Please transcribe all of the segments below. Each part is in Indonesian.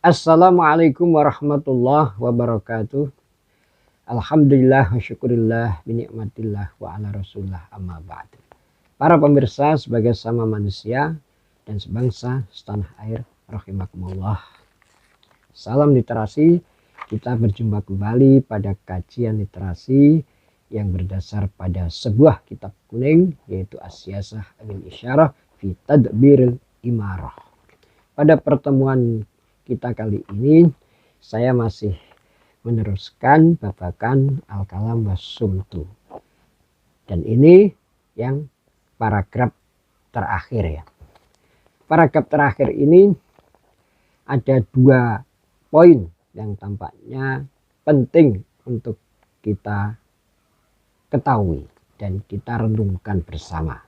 Assalamualaikum warahmatullahi wabarakatuh. Alhamdulillah wa syukurillah binikmatillah wa ala rasulillah amma ba'd. Para pemirsa sebagai sama manusia dan sebangsa setanah air rahimakumullah. Salam literasi. Kita berjumpa kembali pada kajian literasi yang berdasar pada sebuah kitab kuning, yaitu As-Siyasah Al-Isyarah fi Tadbiril Imarah. Pada pertemuan kita kali ini saya masih meneruskan babakan Al-Kalam was-Sumtu, dan ini yang paragraf terakhir ya. Paragraf terakhir ini ada 2 poin yang tampaknya penting untuk kita ketahui dan kita renungkan bersama.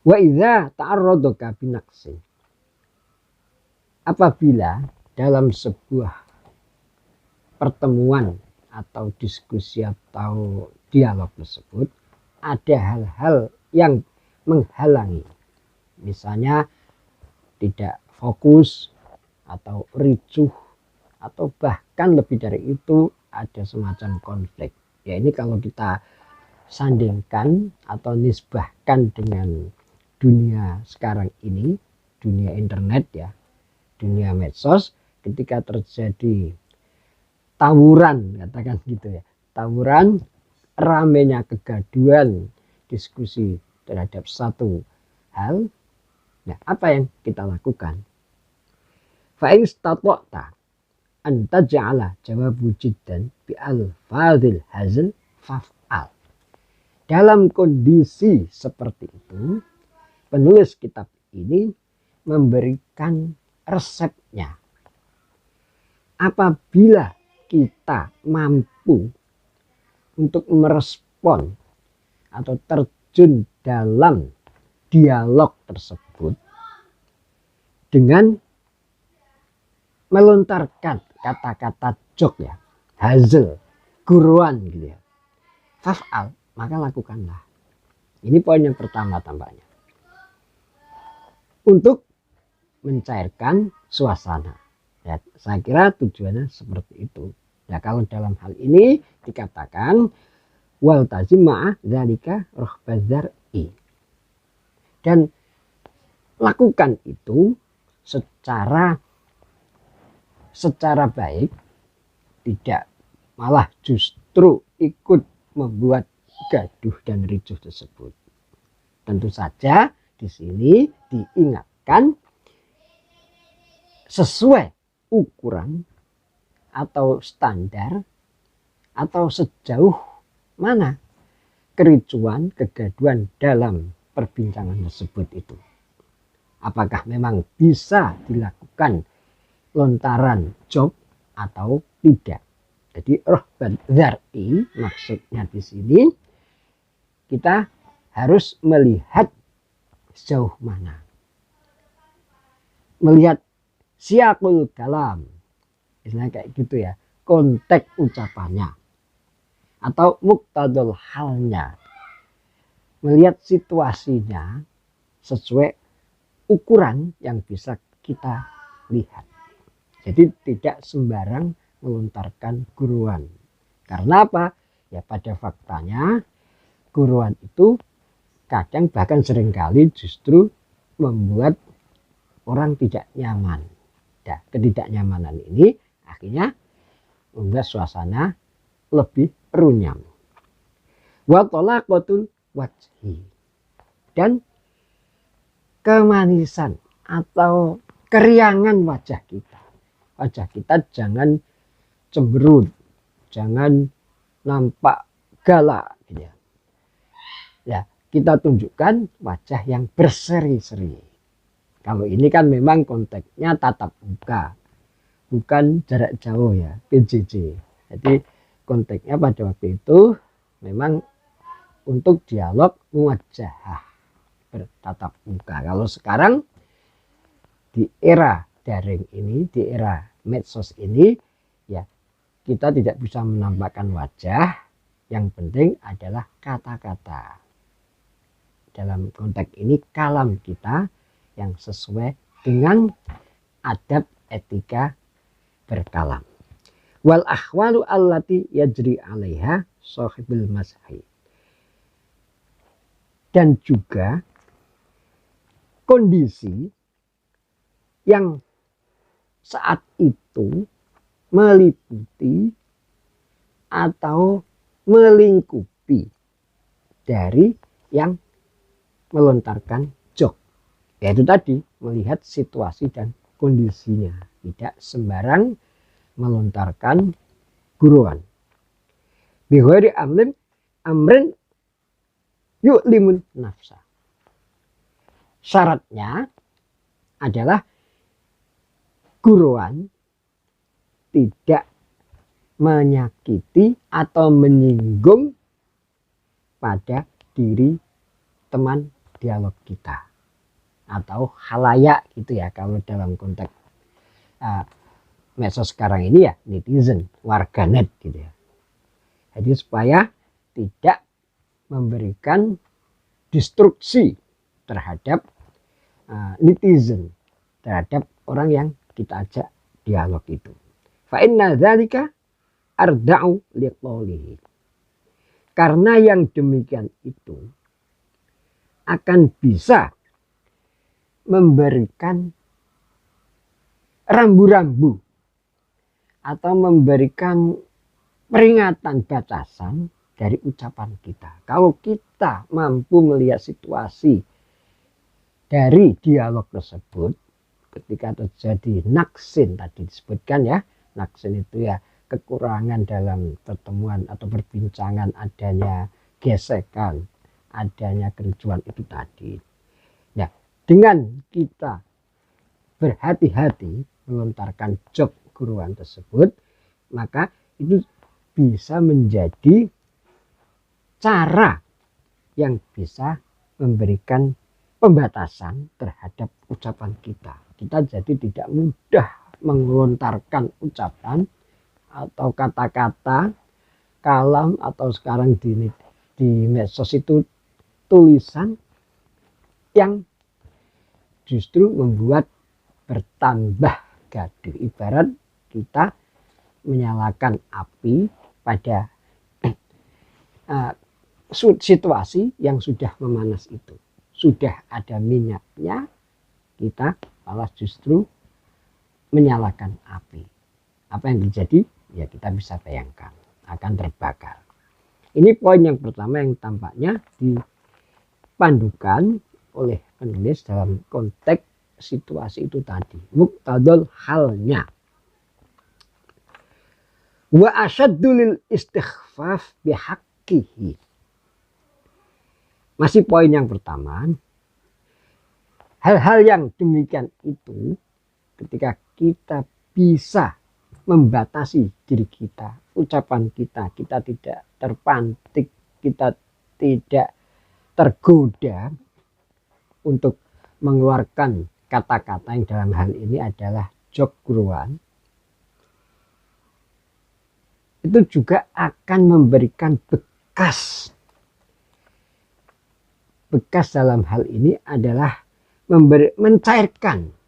Wa idza ta'arradaka binaqsin, apabila dalam sebuah pertemuan atau diskusi atau dialog tersebut ada hal-hal yang menghalangi, misalnya tidak fokus atau ricuh atau bahkan lebih dari itu ada semacam konflik. Ya, ini kalau kita sandingkan atau nisbahkan dengan dunia sekarang ini, dunia internet ya, dunia medsos, ketika terjadi tawuran, katakan gitu ya, tawuran, ramenya kegaduhan diskusi terhadap satu hal, nah apa yang kita lakukan? Fa in istata'ta an taj'ala jawabu jiddan bi alfadhil hazl faf'al. Dalam kondisi seperti itu, penulis kitab ini memberikan resepnya. Apabila kita mampu untuk merespon atau terjun dalam dialog tersebut dengan melontarkan kata-kata jok ya, hazl, guruan gitu ya, faf'al, maka lakukanlah. Ini poin yang pertama tampaknya. Untuk mencairkan suasana. Ya, saya kira tujuannya seperti itu. Ya, kalau dalam hal ini dikatakan wal tazim ma'a dzalika rahbadzar'i. Dan lakukan itu secara baik, tidak malah justru ikut membuat gaduh dan ricuh tersebut. Tentu saja di sini diingatkan sesuai ukuran atau standar atau sejauh mana kericuan, kegaduhan dalam perbincangan tersebut itu. Apakah memang bisa dilakukan lontaran job atau tidak. Jadi rahbadzar'i maksudnya di sini kita harus melihat sejauh mana. Melihat siakul kalam, istilahnya kayak gitu ya, konteks ucapannya atau muktadul halnya, melihat situasinya sesuai ukuran yang bisa kita lihat. Jadi tidak sembarang melontarkan guruan. Karena apa? Ya pada faktanya guruan itu kadang bahkan seringkali justru membuat orang tidak nyaman. Nah, ketidaknyamanan ini akhirnya membuat suasana lebih runyam. Wa talaqatul wajhi, dan kemanisan atau keriangan wajah kita. Wajah kita jangan cemberut, jangan nampak galak gitu ya. Ya, kita tunjukkan wajah yang berseri-seri. Kalau ini kan memang konteksnya tatap muka, bukan jarak jauh ya, PJJ. Jadi konteksnya pada waktu itu memang untuk dialog muwajahah, bertatap muka. Kalau sekarang di era daring ini, di era medsos ini, ya kita tidak bisa menampakkan wajah. Yang penting adalah kata-kata. Dalam konteks ini kalam kita yang sesuai dengan adab etika berkalam. Wal ahwalu allati yajri 'alaiha sahibul mazhab. Dan juga kondisi yang saat itu meliputi atau melingkupi dari yang melontarkan jok, yaitu tadi melihat situasi dan kondisinya, tidak sembarang melontarkan guruan. Bihari amrin yu'limun nafsa. Syaratnya adalah guruan tidak menyakiti atau menyinggung pada diri teman dialog kita atau halayak gitu ya, kalau dalam konteks medsos sekarang ini ya netizen, warganet gitu ya. Jadi supaya tidak memberikan destruksi terhadap netizen, terhadap orang yang kita ajak dialog itu. Fa inna dzalika arda'u liqaulihi. Karena yang demikian itu akan bisa memberikan rambu-rambu atau memberikan peringatan batasan dari ucapan kita. Kalau kita mampu melihat situasi dari dialog tersebut, ketika terjadi naksin tadi disebutkan ya, naksin itu ya kekurangan dalam pertemuan atau perbincangan, adanya gesekan, adanya kericuan itu tadi. Nah, dengan kita berhati-hati melontarkan job guruan tersebut, maka itu bisa menjadi cara yang bisa memberikan pembatasan terhadap ucapan kita. Kita jadi tidak mudah melontarkan ucapan atau kata-kata, kalam, atau sekarang di medsos itu tulisan yang justru membuat bertambah gaduh. Ibarat kita menyalakan api pada situasi yang sudah memanas itu. Sudah ada minyaknya, kita malah justru menyalakan api. Apa yang terjadi? Ya kita bisa bayangkan, akan terbakar. Ini poin yang pertama yang tampaknya dipandukan oleh penulis dalam konteks situasi itu tadi. Muqtadul halnya. Wa asyaddu lil istighfaf bihaqqihi. Masih poin yang pertama. Hal-hal yang demikian itu ketika kita bisa membatasi diri kita, ucapan kita, kita tidak terpantik, kita tidak tergoda untuk mengeluarkan kata-kata yang dalam hal ini adalah jok guruan, itu juga akan memberikan bekas. Bekas dalam hal ini adalah mencairkan.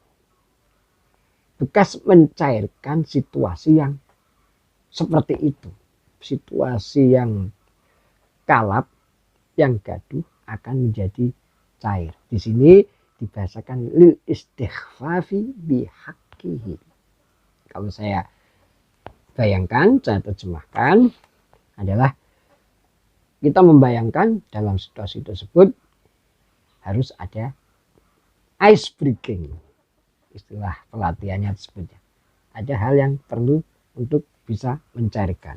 Bekas mencairkan situasi yang seperti itu. Situasi yang kalap, yang gaduh akan menjadi cair. Di sini dibahasakan lil istighfafi bihaqqihi. Kalau saya bayangkan, saya terjemahkan adalah kita membayangkan dalam situasi tersebut harus ada ice breaking. Istilah pelatihannya tersebutnya. Ada hal yang perlu untuk bisa mencairkan.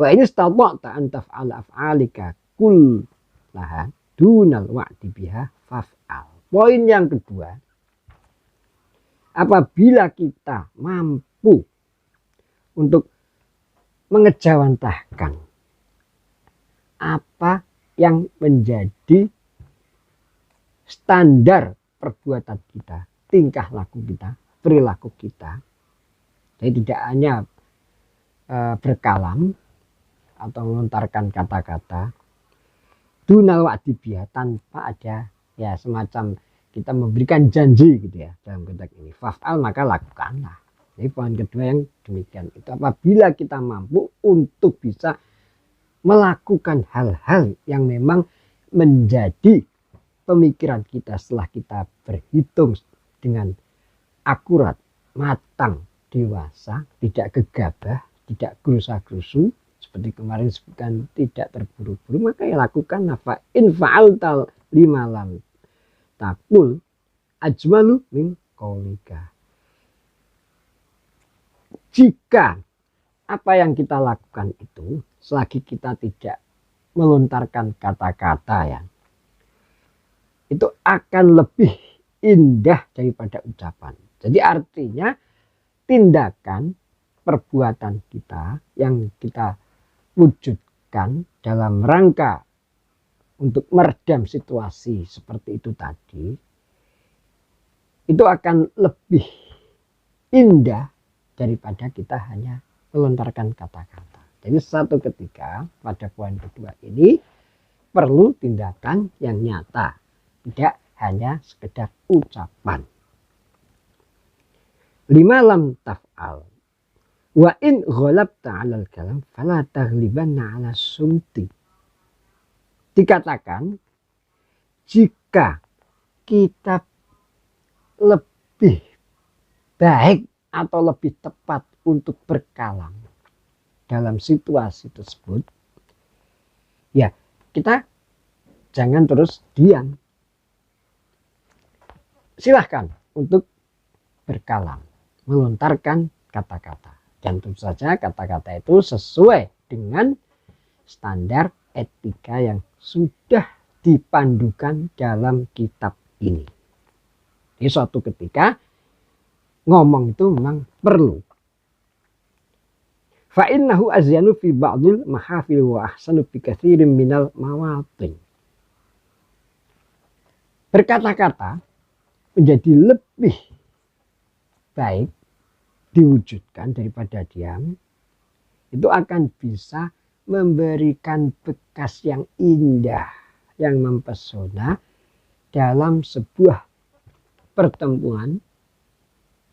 Wa ini istata'ta an taf'ala af'alika kullaha dunal wa'di biha faf'al. Poin yang kedua, apabila kita mampu untuk mengejawantahkan apa yang menjadi standar perbuatan kita, tingkah laku kita, perilaku kita. Jadi tidak hanya berkalam atau melontarkan kata-kata dunal wa'dibiyah tanpa ada ya semacam kita memberikan janji gitu ya dalam konteks ini. Faf'al maka lakukanlah. Jadi poin kedua yang demikian itu apabila kita mampu untuk bisa melakukan hal-hal yang memang menjadi pemikiran kita setelah kita berhitung dengan akurat, matang, dewasa, tidak gegabah, tidak gerusa-gerusu, seperti kemarin disebutkan tidak terburu-buru, maka ya lakukan nafa in fa'altal lima lam takul ajmalu min qaulika. Jika apa yang kita lakukan itu selagi kita tidak melontarkan kata-kata ya, itu akan lebih indah daripada ucapan. Jadi artinya tindakan perbuatan kita yang kita wujudkan dalam rangka untuk meredam situasi seperti itu tadi, itu akan lebih indah daripada kita hanya melontarkan kata-kata. Jadi satu ketika pada poin kedua ini perlu tindakan yang nyata, tidak hanya sekedar ucapan. 5 lam taf'al wa in ghalabta 'alal kalam fala taghlibanna 'ala sumti. Dikatakan jika kita lebih baik atau lebih tepat untuk berkalam dalam situasi tersebut, ya kita jangan terus diam. Silahkan untuk berkalam, melontarkan kata-kata. Dan tentu saja kata-kata itu sesuai dengan standar etika yang sudah dipandukan dalam kitab ini. Jadi suatu ketika ngomong itu memang perlu. Fa'innahu azyanu fi ba'dil mahafil wa ahsanu fi katsirin minal mawatin. Berkata-kata menjadi lebih baik diwujudkan daripada diam. Itu akan bisa memberikan bekas yang indah, yang mempesona dalam sebuah pertemuan,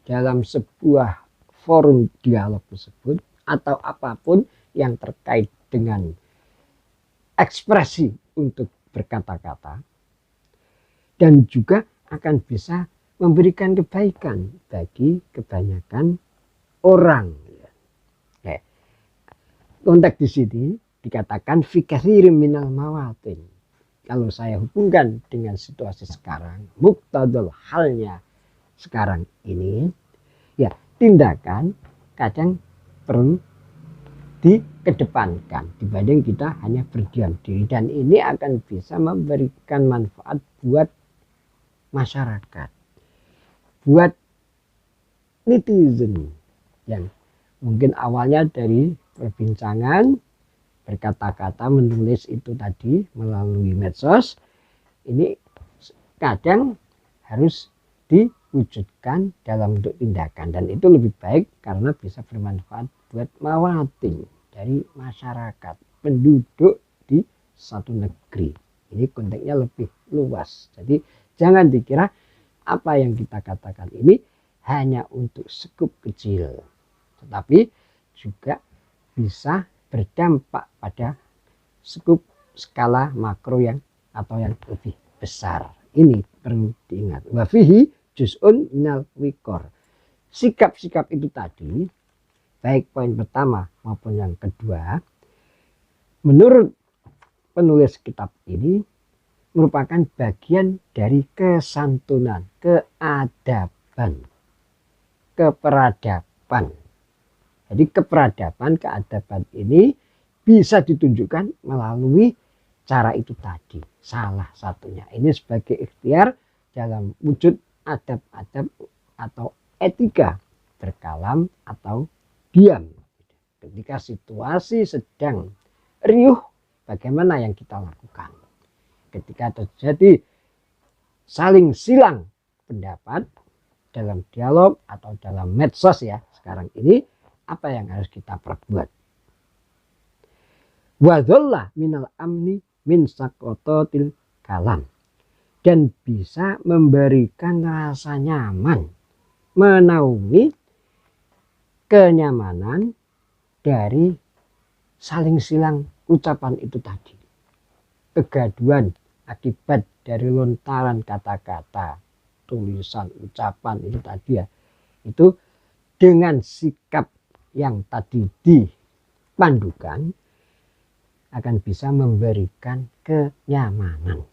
dalam sebuah forum dialog tersebut, atau apapun yang terkait dengan ekspresi untuk berkata-kata, dan juga akan bisa memberikan kebaikan bagi kebanyakan orang. Konteks di sini dikatakan fi katsirin minal mawatin. Kalau saya hubungkan dengan situasi sekarang, muqtadal halnya sekarang ini, ya tindakan kadang perlu dikedepankan dibanding kita hanya berdiam diri, dan ini akan bisa memberikan manfaat buat masyarakat, buat netizen yang mungkin awalnya dari perbincangan berkata-kata menulis itu tadi melalui medsos, ini kadang harus diwujudkan dalam bentuk tindakan, dan itu lebih baik karena bisa bermanfaat buat mawatin dari masyarakat penduduk di satu negeri. Ini konteksnya lebih luas, jadi jangan dikira apa yang kita katakan ini hanya untuk skup kecil, tetapi juga bisa berdampak pada skup skala makro yang atau yang lebih besar. Ini perlu diingat. Wa fihi juz'un minal wikor. Sikap-sikap itu tadi, baik poin pertama maupun yang kedua, menurut penulis kitab ini merupakan bagian dari kesantunan, keadaban, keperadaban. Jadi keperadaban, keadaban ini bisa ditunjukkan melalui cara itu tadi. Salah satunya ini sebagai ikhtiar dalam wujud adab-adab atau etika berkalam atau diam. Ketika situasi sedang riuh, bagaimana yang kita lakukan? Ketika terjadi saling silang pendapat dalam dialog atau dalam medsos ya sekarang ini, apa yang harus kita perbuat? Wadhallah minal amni min sakototil kalam. dan bisa memberikan rasa nyaman, menaungi kenyamanan dari saling silang ucapan itu tadi. Kegaduhan akibat dari lontaran kata-kata, tulisan, ucapan itu tadi ya, itu dengan sikap yang tadi dipandukan akan bisa memberikan kenyamanan.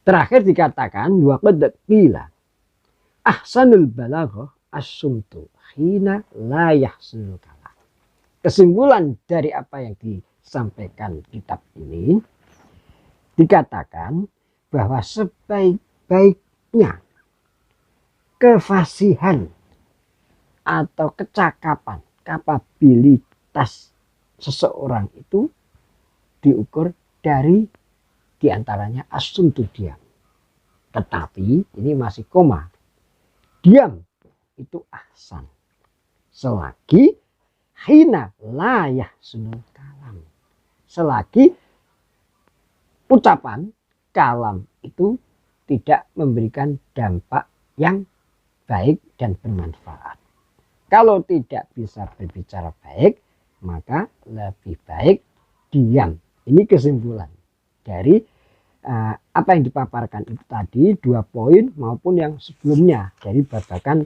Terakhir dikatakan wa qad qila ahsanul balaghah as-sumtu hina la yahsunul kalam. Kesimpulan dari apa yang disampaikan kitab ini dikatakan bahwa sebaik-baiknya kefasihan atau kecakapan, kapabilitas seseorang itu diukur dari diantaranya as-sumtu, diam. Tetapi ini masih koma. Diam itu ahsan selagi hina la yahsunul kalam, selagi ucapan kalam itu tidak memberikan dampak yang baik dan bermanfaat. Kalau tidak bisa berbicara baik, maka lebih baik diam. Ini kesimpulan dari apa yang dipaparkan itu tadi, 2 poin maupun yang sebelumnya dari babakan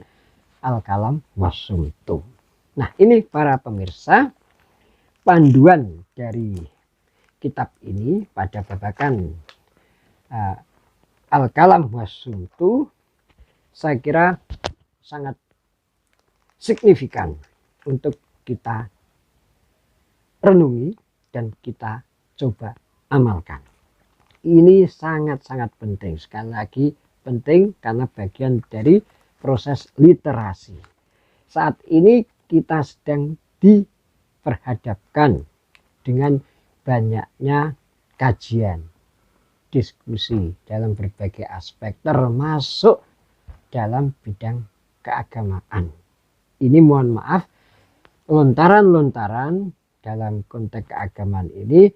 al-kalam was-sumtu. Nah, ini para pemirsa, panduan dari kitab ini pada babakan al-kalam was-sumtu saya kira sangat signifikan untuk kita renungi dan kita coba amalkan. Ini sangat-sangat penting. Sekali lagi penting karena bagian dari proses literasi. Saat ini kita sedang diperhadapkan dengan banyaknya kajian, diskusi dalam berbagai aspek, termasuk dalam bidang keagamaan. Ini mohon maaf, lontaran-lontaran dalam konteks keagamaan ini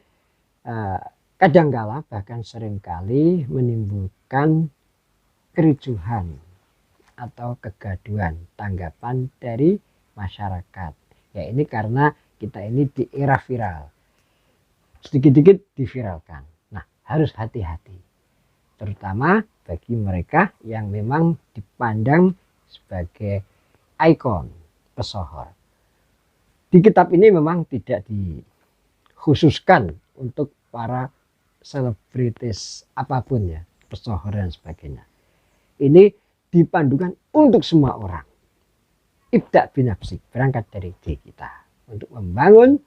kadangkala bahkan seringkali menimbulkan kericuhan atau kegaduhan tanggapan dari masyarakat. Ya, ini karena kita ini di era viral, sedikit-sedikit diviralkan. Nah, harus hati-hati, terutama bagi mereka yang memang dipandang sebagai ikon, pesohor. Di kitab ini memang tidak dikhususkan untuk para selebritis apapun ya, pesohor dan sebagainya. Ini dipandukan untuk semua orang. Ibda binafsik, berangkat dari diri kita untuk membangun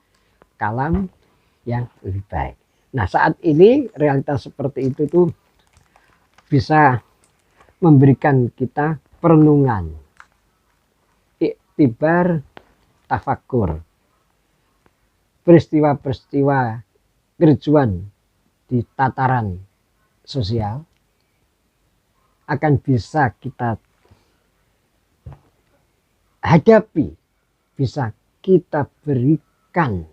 kalam yang lebih baik. Nah, saat ini realitas seperti itu tuh bisa memberikan kita perenungan, iktibar, tafakur, peristiwa-peristiwa kericuan di tataran sosial akan bisa kita hadapi, bisa kita berikan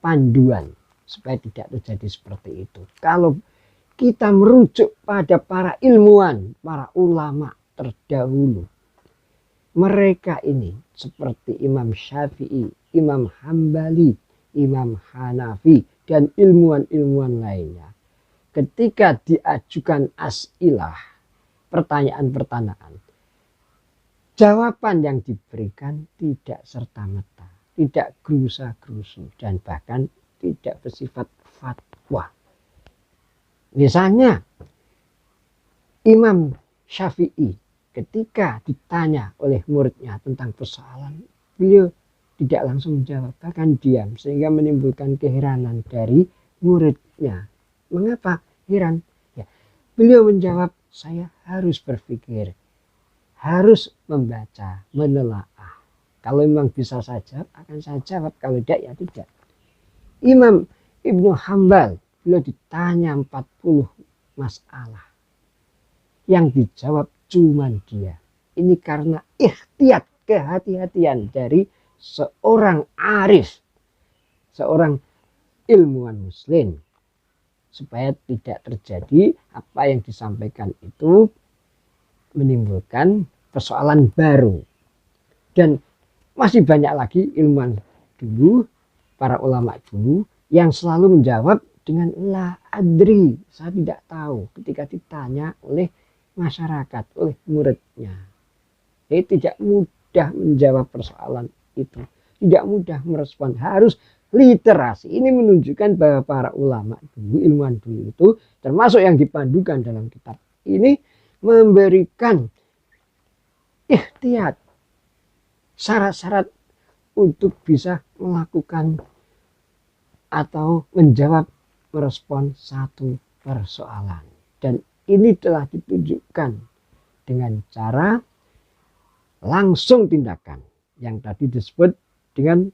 panduan supaya tidak terjadi seperti itu. Kalau kita merujuk pada para ilmuwan, para ulama terdahulu, mereka ini seperti Imam Syafi'i, Imam Hambali, Imam Hanafi, dan ilmuwan-ilmuwan lainnya. Ketika diajukan as'ilah, pertanyaan-pertanyaan, jawaban yang diberikan tidak serta-merta, tidak gerusa-gerusu, dan bahkan tidak bersifat fatwa. Misalnya, Imam Syafi'i ketika ditanya oleh muridnya tentang persoalan, beliau tidak langsung menjawab, bahkan diam, sehingga menimbulkan keheranan dari muridnya. Mengapa heran? Ya, beliau menjawab, saya harus berpikir, harus membaca, menelaah. Kalau memang bisa saja, akan saya jawab. Kalau tidak, ya tidak. Imam Ibnu Hambal, beliau ditanya 40 masalah. Yang dijawab cuma dia. Ini karena ikhtiyat, kehati-hatian dari seorang arif, seorang ilmuwan muslim, supaya tidak terjadi apa yang disampaikan itu menimbulkan persoalan baru. Dan masih banyak lagi ilmuwan dulu, para ulama dulu yang selalu menjawab dengan la adri, saya tidak tahu, ketika ditanya oleh masyarakat, oleh muridnya. Jadi tidak mudah menjawab persoalan itu, tidak mudah merespon, harus literasi. Ini menunjukkan bahwa para ulama dulu, ilmuwan dulu itu, termasuk yang dipandukan dalam kitab ini, memberikan ikhtiyat, syarat-syarat untuk bisa melakukan atau menjawab, merespon satu persoalan. Dan ini telah ditunjukkan dengan cara langsung tindakan yang tadi disebut dengan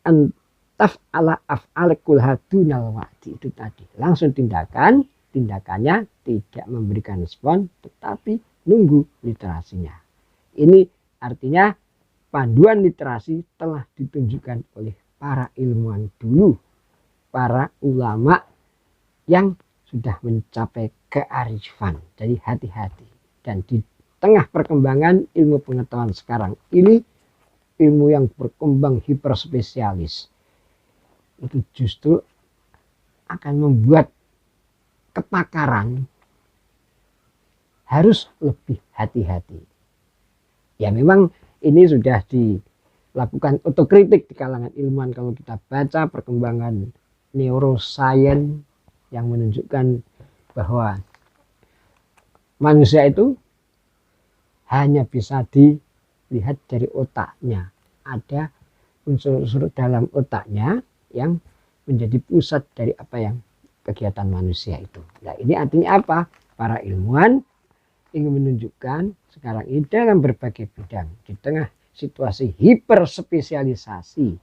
antaf ala af'al kulha dunal wa'di, itu tadi langsung tindakan, tindakannya tidak memberikan respon tetapi nunggu literasinya. Ini artinya panduan literasi telah ditunjukkan oleh para ilmuwan dulu, para ulama yang sudah mencapai kearifan. Jadi hati-hati. Dan di tengah perkembangan ilmu pengetahuan sekarang ini, ilmu yang berkembang hiperspesialis, itu justru akan membuat kepakaran harus lebih hati-hati. Ya memang ini sudah dilakukan otokritik di kalangan ilmuwan. Kalau kita baca perkembangan neuroscience yang menunjukkan bahwa manusia itu hanya bisa dilihat dari otaknya. Ada unsur-unsur dalam otaknya yang menjadi pusat dari apa yang kegiatan manusia itu. Nah, ini artinya apa? Para ilmuwan ingin menunjukkan sekarang ini dalam berbagai bidang, di tengah situasi hiperspesialisasi,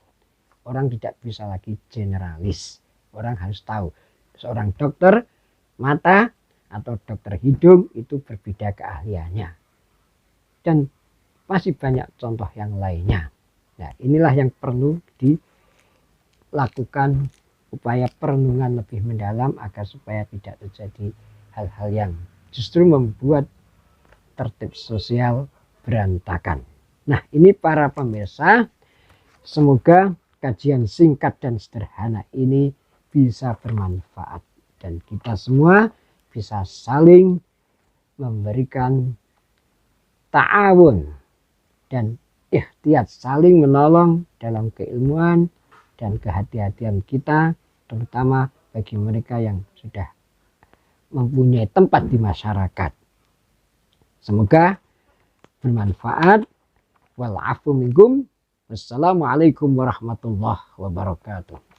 orang tidak bisa lagi generalis. Orang harus tahu seorang dokter mata atau dokter hidung itu berbeda keahliannya. Dan masih banyak contoh yang lainnya. Nah, inilah yang perlu dilakukan upaya perenungan lebih mendalam agar supaya tidak terjadi hal-hal yang justru membuat tertib sosial berantakan. Nah, ini para pemirsa, semoga kajian singkat dan sederhana ini bisa bermanfaat dan kita semua bisa saling memberikan ta'awun dan ikhtiyat, saling menolong dalam keilmuan dan kehati-hatian kita, terutama bagi mereka yang sudah mempunyai tempat di masyarakat. Semoga bermanfaat. Wal afu minkum. Wassalamualaikum warahmatullahi wabarakatuh.